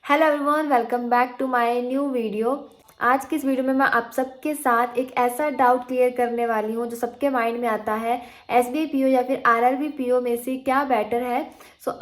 Hello everyone, welcome back to my new video. आज की इस वीडियो में मैं आप सबके साथ एक ऐसा डाउट क्लियर करने वाली हूँ जो सबके माइंड में आता है, एसबीआई पीओ या फिर आरआरबी पीओ में से क्या बेटर है।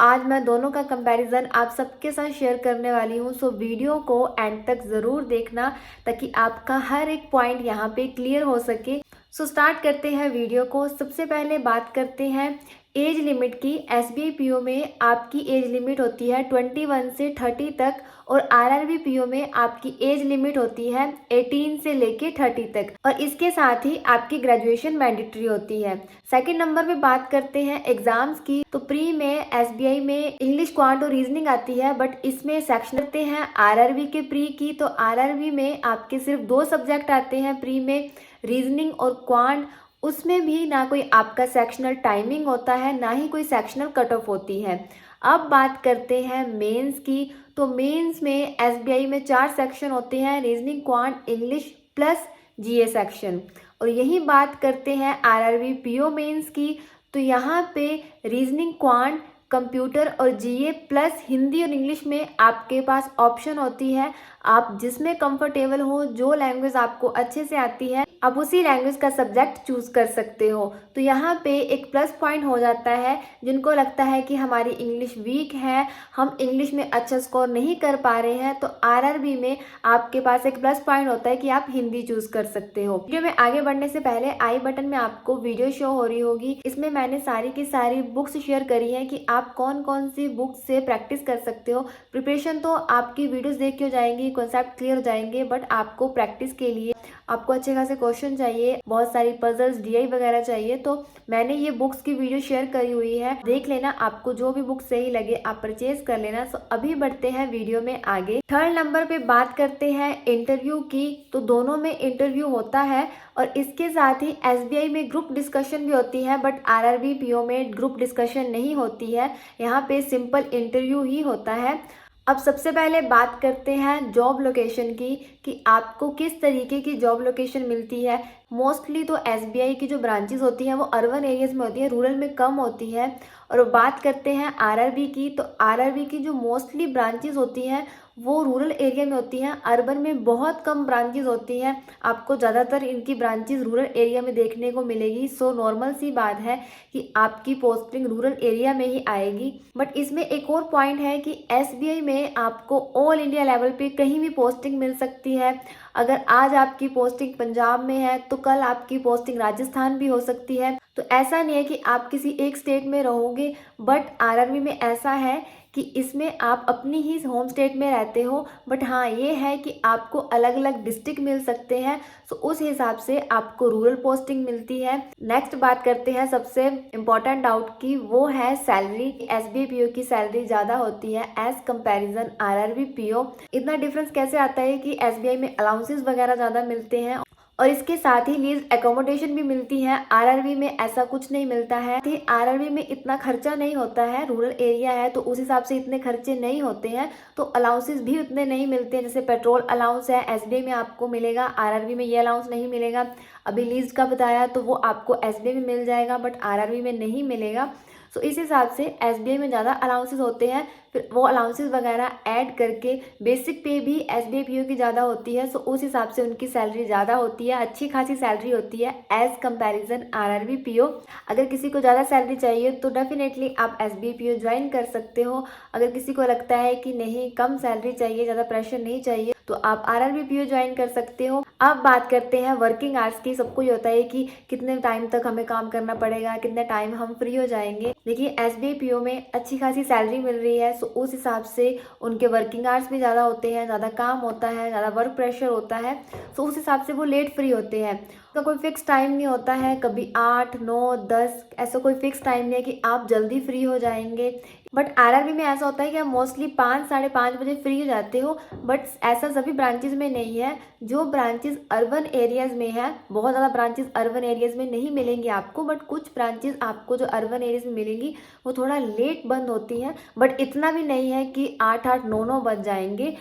आज मैं दोनों का कंपैरिजन आप सबके साथ शेयर करने वाली हूँ। वीडियो को एंड तक ज़रूर देखना ताकि आपका हर एक पॉइंट यहाँ पे क्लियर हो सके। स्टार्ट करते हैं वीडियो को। सबसे पहले बात करते हैं एज लिमिट की। एसबीआई पीओ में आपकी एज लिमिट होती है 21 से 30 तक और आरआरबी पीओ में आपकी एज लिमिट होती है 18 से लेके 30 तक और इसके साथ ही आपकी ग्रेजुएशन मैंडेटरी होती है। सेकंड नंबर पे बात करते हैं एग्जाम्स की। प्री में एसबीआई में इंग्लिश, क्वांट और रीजनिंग आती है, बट इसमें सेक्शन करते हैं आरआरबी के प्री की। तो आरआरबी में आपके सिर्फ 2 सब्जेक्ट आते हैं प्री में, रीजनिंग और क्वांट। उसमें भी ना कोई आपका सेक्शनल टाइमिंग होता है, ना ही कोई सेक्शनल कट ऑफ होती है। अब बात करते हैं मेंस की। मेंस में एसबीआई में 4 सेक्शन होते हैं, रीजनिंग, क्वांट, इंग्लिश प्लस जीए सेक्शन। और यही बात करते हैं आरआरबी पीओ मेंस की। यहाँ पे रीजनिंग, क्वांट, कंप्यूटर और जीए प्लस हिंदी और इंग्लिश में आपके पास ऑप्शन होती है। आप जिसमें कंफर्टेबल हो, जो लैंग्वेज आपको अच्छे से आती है, आप उसी लैंग्वेज का सब्जेक्ट चूज कर सकते हो। यहाँ पे एक प्लस पॉइंट हो जाता है जिनको लगता है कि हमारी इंग्लिश वीक है, हम इंग्लिश में अच्छा स्कोर नहीं कर पा रहे हैं, तो आरआरबी में आपके पास एक प्लस पॉइंट होता है कि आप हिंदी चूज कर सकते हो। वीडियो में आगे बढ़ने से पहले आई बटन में आपको वीडियो शो हो रही होगी, इसमें मैंने सारी की सारी बुक्स शेयर करी है कि आप कौन कौन सी बुक्स से प्रैक्टिस कर सकते हो। प्रिपरेशन तो आपकी वीडियोस देख के हो जाएंगी, कॉन्सेप्ट क्लियर हो जाएंगे, बट आपको प्रैक्टिस के लिए आपको अच्छे खासे क्वेश्चन चाहिए, बहुत सारी पजल्स, डीआई वगैरह चाहिए। तो मैंने ये बुक्स की वीडियो शेयर करी हुई है, देख लेना। आपको जो भी बुक सही लगे आप परचेज कर लेना। अभी बढ़ते हैं वीडियो में आगे। थर्ड नंबर पे बात करते हैं इंटरव्यू की। दोनों में इंटरव्यू होता है और इसके साथ ही एसबीआई में ग्रुप डिस्कशन भी होती है, बट आरआरबी पीओ में ग्रुप डिस्कशन नहीं होती है। यहाँ पे सिंपल इंटरव्यू ही होता है। अब सबसे पहले बात करते हैं जॉब लोकेशन की कि आपको किस तरीके की जॉब लोकेशन मिलती है। मोस्टली तो एसबीआई की जो ब्रांचेस होती हैं वो अर्बन एरियाज में होती है, रूरल में कम होती है। और बात करते हैं आरआरबी की। आरआरबी की जो मोस्टली ब्रांचेस होती हैं वो रूरल एरिया में होती हैं, अर्बन में बहुत कम ब्रांचेस होती हैं। आपको ज़्यादातर इनकी ब्रांचेस रूरल एरिया में देखने को मिलेगी। नॉर्मल सी बात है कि आपकी पोस्टिंग रूरल एरिया में ही आएगी। बट इसमें एक और पॉइंट है कि एसबीआई में आपको ऑल इंडिया लेवल पे कहीं भी पोस्टिंग मिल सकती है। अगर आज आपकी पोस्टिंग पंजाब में है तो कल आपकी पोस्टिंग राजस्थान भी हो सकती है। ऐसा नहीं है कि आप किसी एक स्टेट में रहोगे, बट आरआरबी में ऐसा है कि इसमें आप अपनी ही होम स्टेट में रहते हो। बट हाँ, ये है कि आपको अलग अलग डिस्ट्रिक्ट मिल सकते हैं, उस हिसाब से आपको रूरल पोस्टिंग मिलती है। नेक्स्ट बात करते हैं सबसे इम्पोर्टेंट डाउट की, वो है सैलरी। एसबीआई पीओ की सैलरी ज़्यादा होती है एज कंपैरिजन आरआरबी पीओ। इतना डिफरेंस कैसे आता है कि एसबीआई में अलाउंसेस वगैरह ज़्यादा मिलते हैं और इसके साथ ही लीज एकोमोडेशन भी मिलती है। आरआरबी में ऐसा कुछ नहीं मिलता है। आरआरबी में इतना खर्चा नहीं होता है, रूरल एरिया है तो उस हिसाब से इतने खर्चे नहीं होते हैं, तो अलाउंसेस भी उतने नहीं मिलते हैं। जैसे पेट्रोल अलाउंस है एसबीआई में आपको मिलेगा, आरआरबी में ये अलाउंस नहीं मिलेगा। अभी लीज का बताया तो वो आपको एसबीआई में मिल जाएगा, बट आरआरबी में नहीं मिलेगा। इस हिसाब से एसबीआई में ज़्यादा अलाउंसेस होते हैं, फिर वो अलाउंसेस वगैरह ऐड करके बेसिक पे भी एसबीआई पीओ की ज़्यादा होती है। उस हिसाब से उनकी सैलरी ज़्यादा होती है, अच्छी खासी सैलरी होती है एज कंपैरिजन आरआरबी पीओ। अगर किसी को ज़्यादा सैलरी चाहिए तो डेफिनेटली आप एसबीआई पीओ ज्वाइन कर सकते हो। अगर किसी को लगता है कि नहीं, कम सैलरी चाहिए, ज़्यादा प्रेशर नहीं चाहिए, तो आप आरआरबी पीओ ज्वाइन कर सकते हो। अब बात करते हैं वर्किंग आवर्स की। सबको ये होता है कि कितने टाइम तक हमें काम करना पड़ेगा, कितने टाइम हम फ्री हो जाएंगे। देखिए, एसबीआई पीओ में अच्छी खासी सैलरी मिल रही है, उस हिसाब से उनके वर्किंग आवर्स भी ज़्यादा होते हैं, ज़्यादा काम होता है, ज़्यादा वर्क प्रेशर होता है, उस हिसाब से वो लेट फ्री होते हैं। उसका कोई फिक्स टाइम नहीं होता है, कभी 8, 9, 10 ऐसा कोई फिक्स टाइम नहीं है कि आप जल्दी फ्री हो जाएंगे। बट आरआरबी में ऐसा होता है कि आप मोस्टली 5, साढ़े 5 बजे फ्री हो जाते हो, बट ऐसा सभी ब्रांचेज में नहीं है। जो ब्रांचेज अर्बन एरियाज में है, बहुत ज़्यादा ब्रांचेज अर्बन एरियाज में नहीं मिलेंगी आपको, बट कुछ ब्रांचेज आपको जो अर्बन एरियाज में मिलेंगी वो थोड़ा लेट बंद होती हैं, बट इतना भी नहीं है कि 8, 8, 9, 9 बज जाएंगे।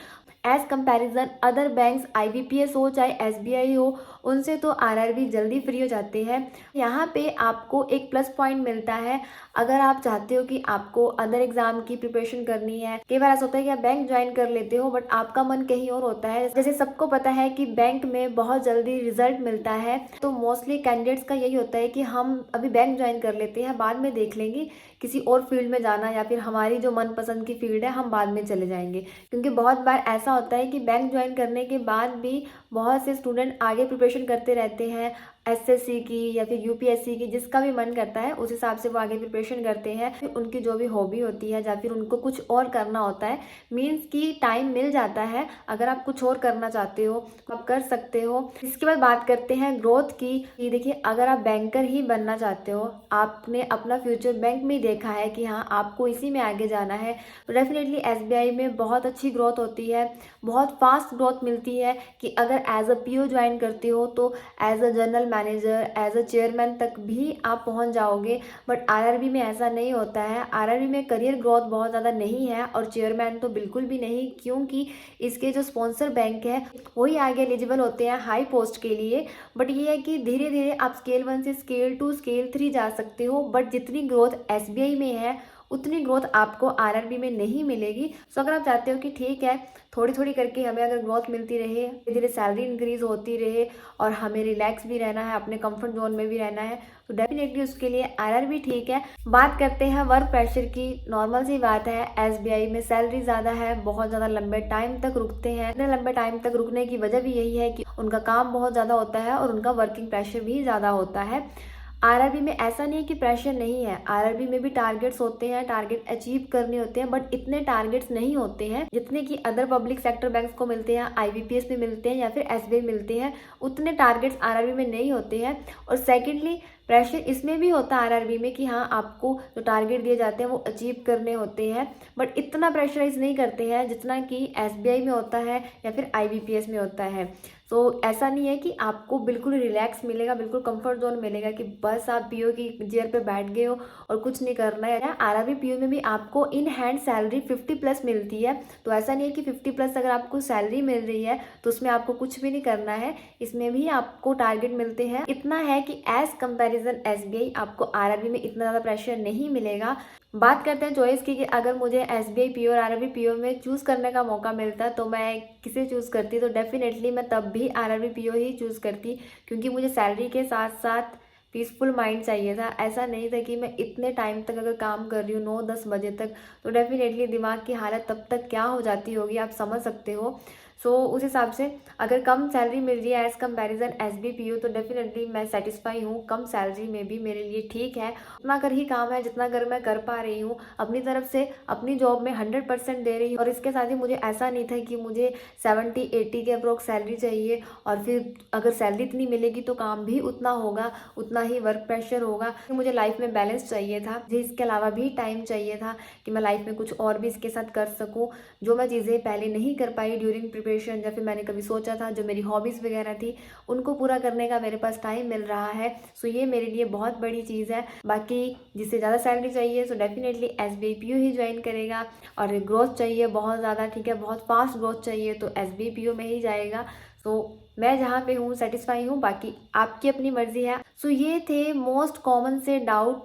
As comparison other banks IBPS हो चाहे SBI हो, उनसे तो RRB जल्दी फ्री हो जाते हैं। यहाँ पे आपको एक प्लस पॉइंट मिलता है अगर आप चाहते हो कि आपको अदर एग्जाम की प्रिपरेशन करनी है। कई बार ऐसा होता है कि आप बैंक ज्वाइन कर लेते हो बट आपका मन कहीं और होता है। जैसे सबको पता है कि बैंक में बहुत जल्दी रिजल्ट मिलता है, तो मोस्टली कैंडिडेट्स का यही होता है कि हम अभी बैंक ज्वाइन कर लेते हैं, बाद में देख लेंगे किसी और फील्ड में जाना, या फिर हमारी जो मनपसंद की फील्ड है हम बाद में चले जाएंगे। क्योंकि बहुत बार ऐसा होता है कि बैंक ज्वाइन करने के बाद भी बहुत से स्टूडेंट आगे प्रिपरेशन करते रहते हैं, SSC की या फिर UPSC की, जिसका भी मन करता है उस हिसाब से वो आगे प्रिपरेशन करते हैं। फिर उनकी जो भी हॉबी होती है या फिर उनको कुछ और करना होता है, मीन्स कि टाइम मिल जाता है। अगर आप कुछ और करना चाहते हो तो आप कर सकते हो। इसके बाद बात करते हैं ग्रोथ की। देखिए, अगर आप बैंकर ही बनना चाहते हो, आपने अपना फ्यूचर बैंक में देखा है कि हाँ आपको इसी में आगे जाना है, तो डेफिनेटली SBI में बहुत अच्छी ग्रोथ होती है, बहुत फास्ट ग्रोथ मिलती है कि अगर एज अ PO ज्वाइन करते हो तो as a general manager, as a chairman तक भी आप पहुंच जाओगे। बट RRB में ऐसा नहीं होता है। RRB में करियर ग्रोथ बहुत ज़्यादा नहीं है और चेयरमैन तो बिल्कुल भी नहीं, क्योंकि इसके जो स्पॉन्सर बैंक है वही आगे एलिजिबल होते हैं हाई पोस्ट के लिए। बट ये है कि धीरे धीरे आप स्केल 1 से स्केल 2 स्केल 3 जा सकते हो, बट जितनी ग्रोथ SBI में है उतनी ग्रोथ आपको RRB में नहीं मिलेगी। सो अगर आप चाहते हो कि ठीक है थोड़ी थोड़ी करके हमें अगर ग्रोथ मिलती रहे, धीरे धीरे सैलरी इंक्रीज होती रहे और हमें रिलैक्स भी रहना है, अपने कंफर्ट जोन में भी रहना है, तो डेफिनेटली उसके लिए RRB ठीक है। बात करते हैं वर्क प्रेशर की। नॉर्मल सी बात है, SBI में सैलरी ज़्यादा है, बहुत ज़्यादा लंबे टाइम तक रुकते हैं। इतने लंबे टाइम तक रुकने की वजह भी यही है कि उनका काम बहुत ज़्यादा होता है और उनका वर्किंग प्रेशर भी ज़्यादा होता है। RRB में ऐसा नहीं है कि प्रेशर नहीं है, RRB में भी टारगेट्स होते हैं, टारगेट अचीव करने होते हैं, बट इतने टारगेट्स नहीं होते हैं जितने कि अदर पब्लिक सेक्टर बैंक्स को मिलते हैं, IBPS में मिलते हैं या फिर SBI मिलते हैं। उतने टारगेट्स RRB में नहीं होते हैं। और सेकेंडली प्रेशर इसमें भी होता है RRB में कि हाँ आपको जो टारगेट दिए जाते हैं वो अचीव करने होते हैं, बट इतना प्रेशराइज नहीं करते हैं जितना कि SBI में होता है या फिर IBPS में होता है। तो ऐसा नहीं है कि आपको बिल्कुल रिलैक्स मिलेगा, बिल्कुल कंफर्ट जोन मिलेगा कि बस आप PO की चेयर पे बैठ गए हो और कुछ नहीं करना है। RRB PO में भी आपको इन हैंड सैलरी 50+ मिलती है। तो ऐसा नहीं है कि 50+ अगर आपको सैलरी मिल रही है तो उसमें आपको कुछ भी नहीं करना है, इसमें भी आपको टारगेट मिलते हैं। इतना है कि एज कंपेरिजन SBI आपको RRB में इतना ज़्यादा प्रेशर नहीं मिलेगा। बात करते हैं चॉइस की कि अगर मुझे SBI PO और RRB PO में चूज़ करने का मौका मिलता तो मैं किसे चूज़ करती, तो डेफिनेटली मैं तब भी RRB PO ही चूज़ करती, क्योंकि मुझे सैलरी के साथ साथ पीसफुल माइंड चाहिए था। ऐसा नहीं था कि मैं इतने टाइम तक अगर काम कर रही हूँ 9-10 बजे तक, तो डेफिनेटली दिमाग की हालत तब तक क्या हो जाती होगी आप समझ सकते हो। सो उस हिसाब से अगर कम सैलरी मिल रही है एज़ कंपैरिजन SBI PO तो डेफिनेटली मैं सेटिस्फाई हूँ। कम सैलरी में भी मेरे लिए ठीक है, उतना कर ही काम है जितना कर मैं कर पा रही हूँ, अपनी तरफ से अपनी जॉब में 100% दे रही हूँ। और इसके साथ ही मुझे ऐसा नहीं था कि मुझे 70-80 के अप्रोक्स सैलरी चाहिए और फिर अगर सैलरी इतनी मिलेगी तो काम भी उतना होगा, उतना ही वर्क प्रेशर होगा। मुझे लाइफ में बैलेंस चाहिए था, मुझे इसके अलावा भी टाइम चाहिए था कि मैं लाइफ में कुछ और भी इसके साथ कर सकूँ, जो मैं चीज़ें पहले नहीं कर पाई ड्यूरिंग प्रिपरेशन या फिर मैंने कभी सोचा था। जो मेरी हॉबीज़ वगैरह थी उनको पूरा करने का मेरे पास टाइम मिल रहा है। सो ये मेरे लिए बहुत बड़ी चीज़ है। बाकी जिससे ज़्यादा सैलरी चाहिए सो डेफिनेटली SBI PO ही ज्वाइन करेगा, और ग्रोथ चाहिए बहुत ज़्यादा, ठीक है, बहुत फास्ट ग्रोथ चाहिए तो SBI PO में ही जाएगा। सो मैं जहाँ पे हूँ सेटिस्फाई हूँ, बाकी आपकी अपनी मर्जी है। सो ये थे मोस्ट कॉमन से doubt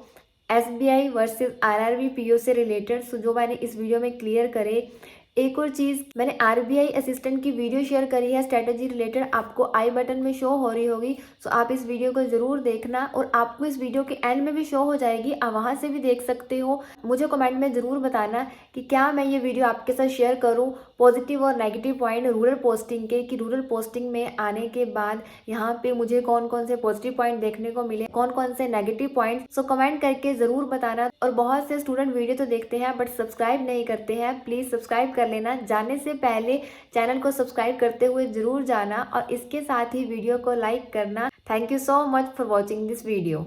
SBI versus RRB PO से रिलेटेड, सो जो मैंने इस वीडियो में क्लियर करे। एक और चीज़, मैंने RBI असिस्टेंट की वीडियो शेयर करी है स्ट्रेटजी रिलेटेड, आपको आई बटन में शो हो रही होगी, सो आप इस वीडियो को ज़रूर देखना और आपको इस वीडियो के एंड में भी शो हो जाएगी, आप वहाँ से भी देख सकते हो। मुझे कमेंट में ज़रूर बताना कि क्या मैं ये वीडियो आपके साथ शेयर करूँ, पॉजिटिव और नेगेटिव पॉइंट रूरल पोस्टिंग के, कि रूरल पोस्टिंग में आने के बाद यहाँ पे मुझे कौन कौन से पॉजिटिव पॉइंट देखने को मिले, कौन कौन से नेगेटिव पॉइंट। सो कमेंट करके ज़रूर बताना। और बहुत से स्टूडेंट वीडियो तो देखते हैं बट सब्सक्राइब नहीं करते हैं, प्लीज़ सब्सक्राइब कर लेना। जाने से पहले चैनल को सब्सक्राइब करते हुए ज़रूर जाना और इसके साथ ही वीडियो को लाइक करना। Thank you so much for watching this video.